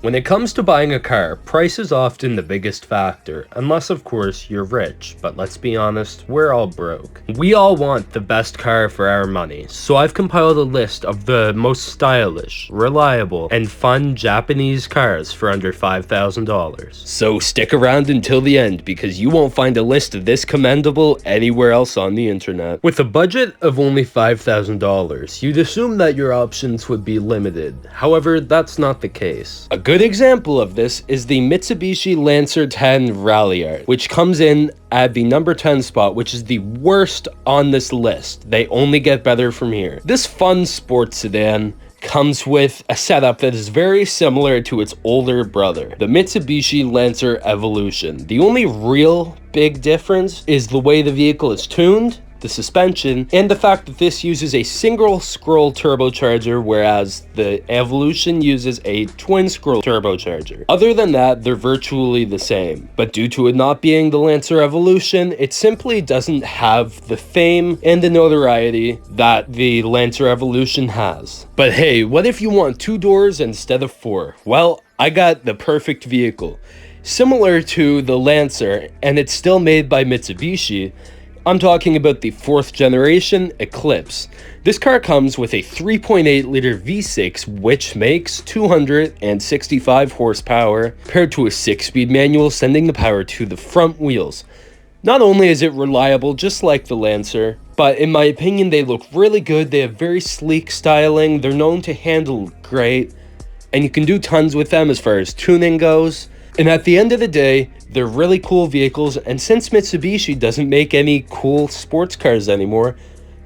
When it comes to buying a car, price is often the biggest factor, unless of course you're rich, but let's be honest, we're all broke. We all want the best car for our money, so I've compiled a list of the most stylish, reliable, and fun Japanese cars for under $5,000. So stick around until the end, because you won't find a list of this commendable anywhere else on the internet. With a budget of only $5,000, you'd assume that your options would be limited. However, that's not the case. A good example of this is the Mitsubishi Lancer 10 Ralliart, which comes in at the number 10 spot, which is the worst on this list. They only get better from here. This fun sports sedan comes with a setup that is very similar to its older brother, the Mitsubishi Lancer Evolution. The only real big difference is the way the vehicle is tuned, the suspension, and the fact that this uses a single scroll turbocharger, whereas the Evolution uses a twin scroll turbocharger. Other than that, they're virtually the same. But due to it not being the Lancer Evolution, it simply doesn't have the fame and the notoriety that the Lancer Evolution has. But hey, what if you want 2 doors instead of 4? Well, I got the perfect vehicle. Similar to the Lancer, and it's still made by Mitsubishi, I'm talking about the 4th generation Eclipse. This car comes with a 3.8 liter V6, which makes 265 horsepower, paired to a 6-speed manual sending the power to the front wheels. Not only is it reliable just like the Lancer, but in my opinion they look really good. They have very sleek styling, they're known to handle great, and you can do tons with them as far as tuning goes. And at the end of the day, they're really cool vehicles, and since Mitsubishi doesn't make any cool sports cars anymore,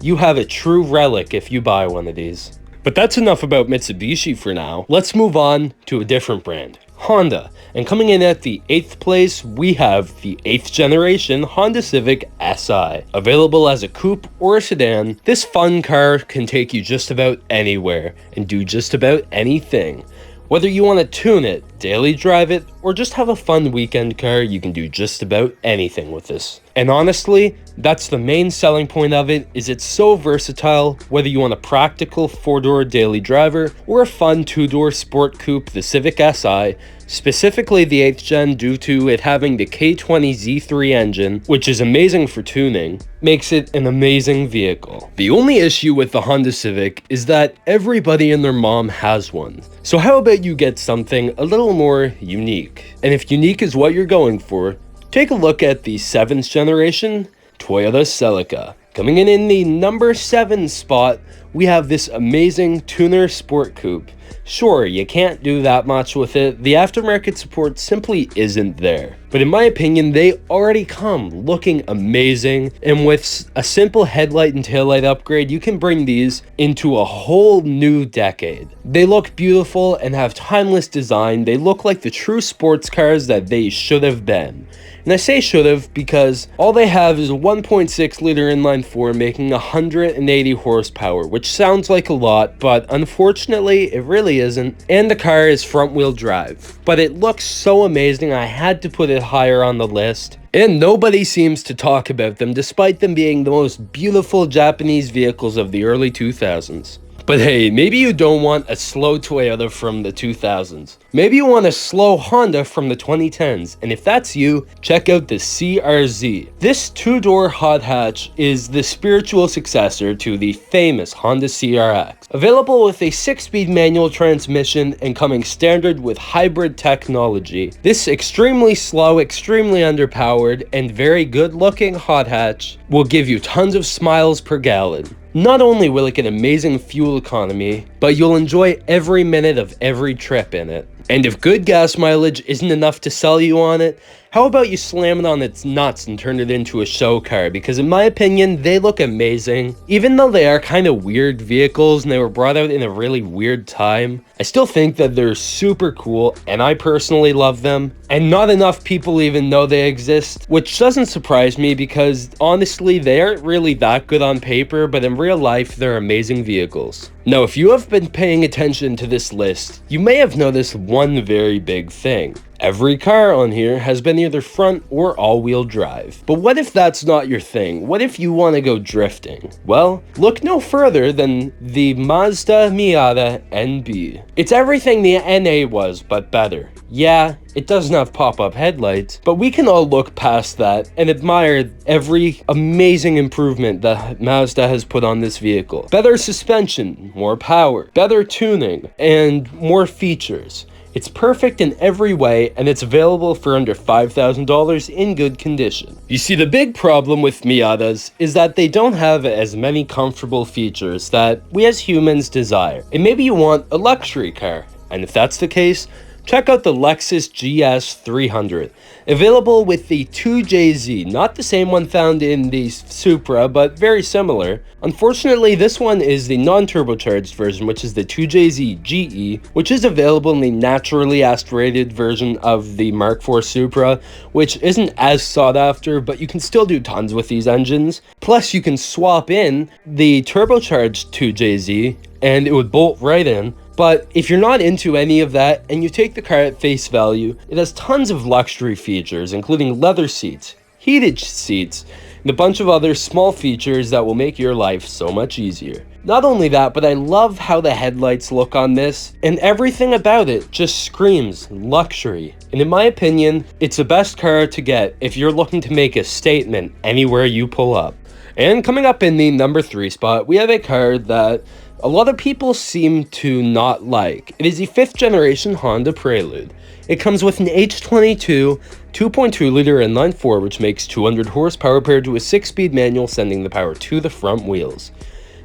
you have a true relic if you buy one of these. But that's enough about Mitsubishi for now. Let's move on to a different brand, Honda. And coming in at the 8th place, we have the 8th generation Honda Civic Si. Available as a coupe or a sedan, this fun car can take you just about anywhere and do just about anything. Whether you want to tune it, daily drive it, or just have a fun weekend car, you can do just about anything with this. And honestly, that's the main selling point of it, is it's so versatile. Whether you want a practical 4-door daily driver or a fun 2-door sport coupe, the Civic Si, specifically the 8th gen due to it having the K20 Z3 engine, which is amazing for tuning, makes it an amazing vehicle. The only issue with the Honda Civic is that everybody and their mom has one. So how about you get something a little more unique? And if unique is what you're going for, take a look at the 7th generation Toyota Celica. Coming in the number 7 spot, we have this amazing tuner sport coupe. Sure, you can't do that much with it. The aftermarket support simply isn't there. But in my opinion, they already come looking amazing, and with a simple headlight and taillight upgrade, you can bring these into a whole new decade. They look beautiful and have timeless design. They look like the true sports cars that they should have been. And I say should have because all they have is a 1.6 liter inline-4 making 180 horsepower, which sounds like a lot, but unfortunately it really isn't. And the car is front-wheel drive. But it looks so amazing, I had to put it higher on the list. And nobody seems to talk about them, despite them being the most beautiful Japanese vehicles of the early 2000s. But hey, maybe you don't want a slow Toyota from the 2000s. Maybe you want a slow Honda from the 2010s, and if that's you, check out the CRZ. This 2-door hot hatch is the spiritual successor to the famous Honda CRX. Available with a 6-speed manual transmission and coming standard with hybrid technology, this extremely slow, extremely underpowered, and very good looking hot hatch will give you tons of smiles per gallon. Not only will it get amazing fuel economy, but you'll enjoy every minute of every trip in it. And if good gas mileage isn't enough to sell you on it, how about you slam it on its nuts and turn it into a show car? Because in my opinion, they look amazing. Even though they are kind of weird vehicles and they were brought out in a really weird time, I still think that they're super cool, and I personally love them. And not enough people even know they exist, which doesn't surprise me because honestly, they aren't really that good on paper, but in real life, they're amazing vehicles. Now, if you have been paying attention to this list, you may have noticed one very big thing. Every car on here has been either front or all-wheel drive. But what if that's not your thing? What if you want to go drifting? Well, look no further than the Mazda Miata NB. It's everything the NA was, but better. Yeah, it doesn't have pop-up headlights, but we can all look past that and admire every amazing improvement that Mazda has put on this vehicle. Better suspension, more power, better tuning, and more features. It's perfect in every way, and it's available for under $5,000 in good condition. You see, the big problem with Miatas is that they don't have as many comfortable features that we as humans desire. And maybe you want a luxury car, and if that's the case, check out the Lexus GS300, available with the 2JZ, not the same one found in the Supra, but very similar. Unfortunately, this one is the non-turbocharged version, which is the 2JZ GE, which is available in the naturally aspirated version of the Mark IV Supra, which isn't as sought after, but you can still do tons with these engines. Plus, you can swap in the turbocharged 2JZ, and it would bolt right in. But if you're not into any of that and you take the car at face value, it has tons of luxury features, including leather seats, heated seats, and a bunch of other small features that will make your life so much easier. Not only that, but I love how the headlights look on this, and everything about it just screams luxury. And in my opinion, it's the best car to get if you're looking to make a statement anywhere you pull up. And coming up in the number 3 spot, we have a car that a lot of people seem to not like. It is the 5th generation Honda Prelude. It comes with an H22 2.2 liter inline-4, which makes 200 horsepower paired to a 6-speed manual, sending the power to the front wheels.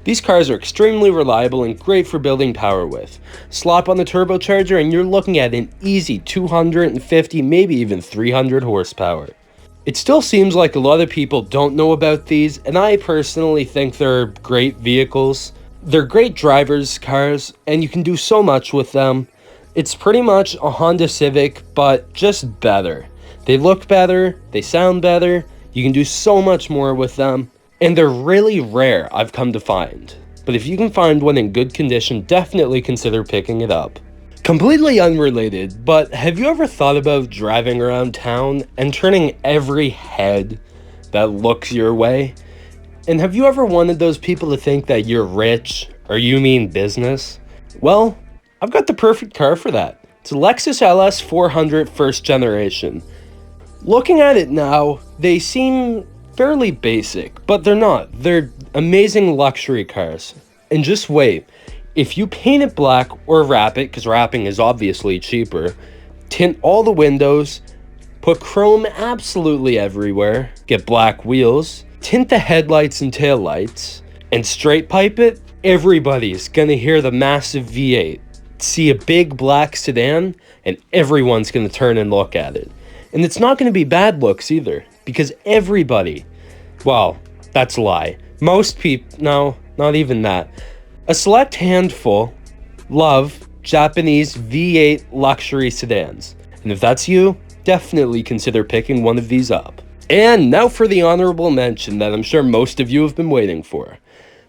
These cars are extremely reliable and great for building power with. Slap on the turbocharger and you're looking at an easy 250, maybe even 300 horsepower. It still seems like a lot of people don't know about these, and I personally think they're great vehicles. They're great drivers' cars, and you can do so much with them. It's pretty much a Honda Civic, but just better. They look better, they sound better, you can do so much more with them, and they're really rare, I've come to find. But if you can find one in good condition, definitely consider picking it up. Completely unrelated, but have you ever thought about driving around town and turning every head that looks your way? And have you ever wanted those people to think that you're rich or you mean business? Well, I've got the perfect car for that. It's a Lexus LS400 first generation. Looking at it now, they seem fairly basic, but they're not. They're amazing luxury cars. And just wait, if you paint it black or wrap it, because wrapping is obviously cheaper, tint all the windows, put chrome absolutely everywhere, get black wheels, tint the headlights and taillights, and straight pipe it, everybody's gonna hear the massive V8, see a big black sedan, and everyone's gonna turn and look at it. And it's not gonna be bad looks either, because everybody, well, that's a lie. Most people, no, not even that. A select handful love Japanese V8 luxury sedans. And if that's you, definitely consider picking one of these up. And now for the honorable mention that I'm sure most of you have been waiting for.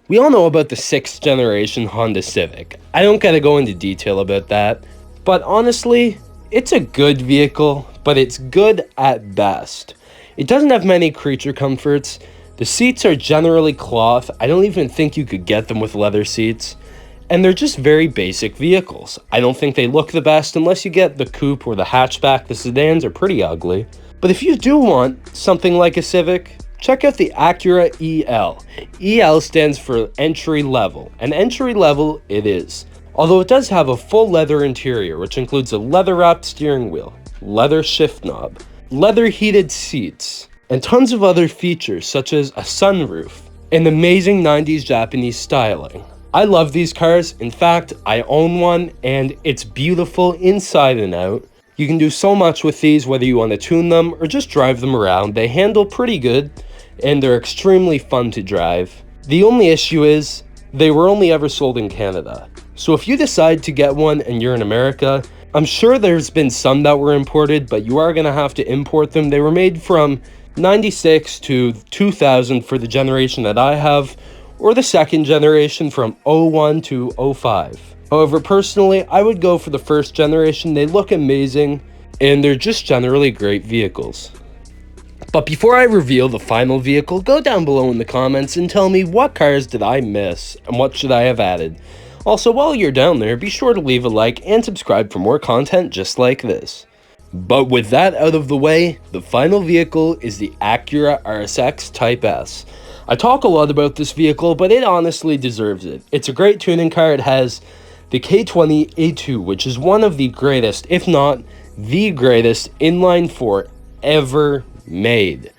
We all know about the 6th generation Honda Civic. I don't gotta go into detail about that, but honestly, it's a good vehicle, but it's good at best. It doesn't have many creature comforts. The seats are generally cloth. I don't even think you could get them with leather seats. And they're just very basic vehicles. I don't think they look the best unless you get the coupe or the hatchback. The sedans are pretty ugly. But if you do want something like a Civic, check out the Acura EL. EL stands for entry level, and entry level it is. Although it does have a full leather interior, which includes a leather wrapped steering wheel, leather shift knob, leather heated seats, and tons of other features such as a sunroof and amazing 90s Japanese styling. I love these cars. In fact, I own one and it's beautiful inside and out. You can do so much with these, whether you want to tune them or just drive them around. They handle pretty good and they're extremely fun to drive. The only issue is they were only ever sold in Canada. So if you decide to get one and you're in America, I'm sure there's been some that were imported, but you are going to have to import them. They were made from 96 to 2000 for the generation that I have, or the 2nd generation from 01 to 05. However, personally, I would go for the 1st generation. They look amazing, and they're just generally great vehicles. But before I reveal the final vehicle, go down below in the comments and tell me what cars did I miss and what should I have added. Also, while you're down there, be sure to leave a like and subscribe for more content just like this. But with that out of the way, the final vehicle is the Acura RSX Type S. I talk a lot about this vehicle, but it honestly deserves it. It's a great tuning car. It has the K20 A2, which is one of the greatest, if not the greatest, inline four ever made.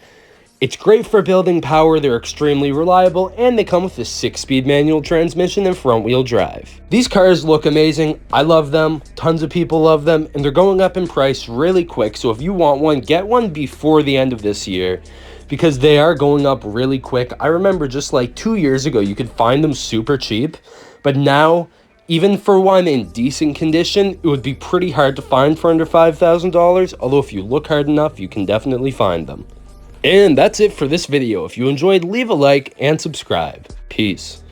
It's great for building power, they're extremely reliable, and they come with a 6-speed manual transmission and front-wheel drive. These cars look amazing, I love them, tons of people love them, and they're going up in price really quick, so if you want one, get one before the end of this year, because they are going up really quick. I remember just like 2 years ago, you could find them super cheap, but now, even for one in decent condition, it would be pretty hard to find for under $5,000, although if you look hard enough, you can definitely find them. And that's it for this video. If you enjoyed, leave a like and subscribe. Peace.